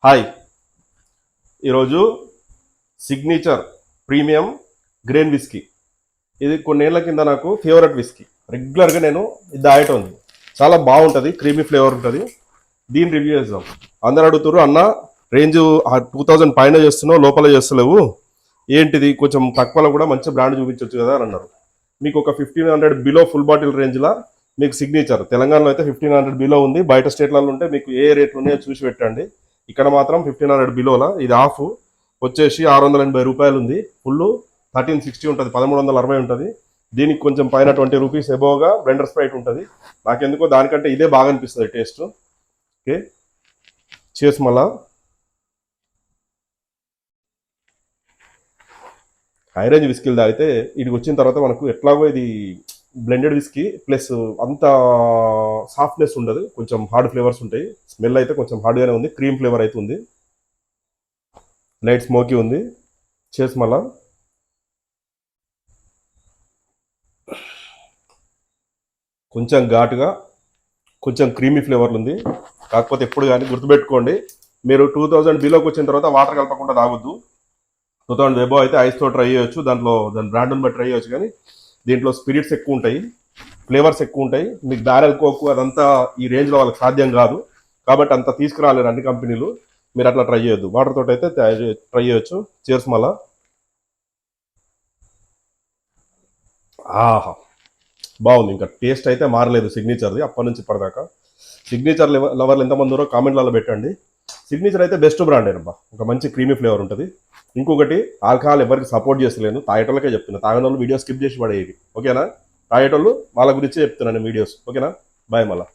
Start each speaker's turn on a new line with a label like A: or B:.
A: Hi, ఈరోజు signature premium grain whisky. ఇది కొన్నేళ్ల కింద నాకు ఫేవరెట్ విస్కీ. రెగ్యులర్గా నేను ఇది తాగటం ఉంది. చాలా బాగుంటుంది, క్రీమీ ఫ్లేవర్ ఉంటుంది. దీన్ని రివ్యూ చేద్దాం. అందరు అడుగుతారు, అన్న రేంజ్ 2000 పైన చేస్తున్నావు, లోపల చేస్తలేవు, ఏంటిది కొంచెం తక్కువలో కూడా మంచి బ్రాండ్ చూపించవచ్చు కదా అని అన్నారు. మీకు ఒక 1500 బిలో ఫుల్ బాటిల్ రేంజ్లో మీకు సిగ్నేచర్ తెలంగాణలో అయితే 1500 బిలో ఉంది. బయట స్టేట్లలో ఉంటే మీకు ఏ రేట్లు ఉన్నాయో చూసి పెట్టండి. ఇక్కడ మాత్రం 1500 బిలోలా. ఇది ఆఫ్ వచ్చేసి 680 రూపాయలు ఉంది. ఫుల్ 1360 ఉంటుంది, 1360 ఉంటుంది. దీనికి కొంచెం పైన 20 రూపీస్ ఎబోగా బ్లెండర్ స్ప్రైట్ ఉంటుంది. నాకెందుకో దానికంటే ఇదే బాగా అనిపిస్తుంది టేస్ట్. ఓకే, చేసి మళ్ళా హై రేంజ్ విస్కీలు తాగితే ఇడికి వచ్చిన తర్వాత మనకు ఎట్లాగో ఇది బ్లెండెడ్ విస్కీ ప్లస్ అంత సాఫ్ట్నెస్ ఉండదు, కొంచెం హార్డ్ ఫ్లేవర్స్ ఉంటాయి. స్మెల్ అయితే కొంచెం హార్డ్గానే ఉంది, క్రీమ్ ఫ్లేవర్ అయితే ఉంది, లైట్ స్మోకీ ఉంది. చేసి మళ్ళా కొంచెం ఘాటుగా కొంచెం క్రీమీ ఫ్లేవర్లు ఉంది. కాకపోతే ఎప్పుడు కానీ గుర్తుపెట్టుకోండి, మీరు 2000 బిలోకి వచ్చిన తర్వాత వాటర్ కలపకుండా తాగొద్దు. 2000 వెబో అయితే ఐస్తో ట్రై చేయొచ్చు, దాని బ్రాండ్ని బట్టి ట్రై చేయొచ్చు. కానీ దీంట్లో స్పిరిట్స్ ఎక్కువ ఉంటాయి, ఫ్లేవర్స్ ఎక్కువ ఉంటాయి. మీకు బ్యారెల్ కోక్ అదంతా ఈ రేంజ్లో వాళ్ళకి సాధ్యం కాదు, కాబట్టి అంత తీసుకురాలేరు అన్ని కంపెనీలు. మీరు అట్లా ట్రై చేయొద్దు, వాటర్ తోటి అయితే ట్రై చేయొచ్చు. చేర్స్ మళ్ళా ఆహా, బాగుంది. ఇంకా టేస్ట్ అయితే మారలేదు సిగ్నేచర్ది అప్పటి నుంచి ఇప్పటిదాకా. సిగ్నేచర్ లవర్లు ఎంతమంది ఉన్నారో కామెంట్లలో పెట్టండి. సిగ్నేచర్ అయితే బెస్ట్ బ్రాండ్ అయినబ్బా, ఒక మంచి క్రీమీ ఫ్లేవర్ ఉంటుంది. ఇంకొకటి, ఆల్కహాల్ ఎవరికి సపోర్ట్ చేస్తలేను, తాగేటోళ్ళకే చెప్తున్నా. తాగని వాళ్ళు వీడియో స్కిప్ చేసి పడేవి. ఓకేనా? తాగేటోళ్ళు వాళ్ళ గురించి చెప్తున్నాను వీడియోస్. ఓకేనా? బాయ్ మళ్ళా.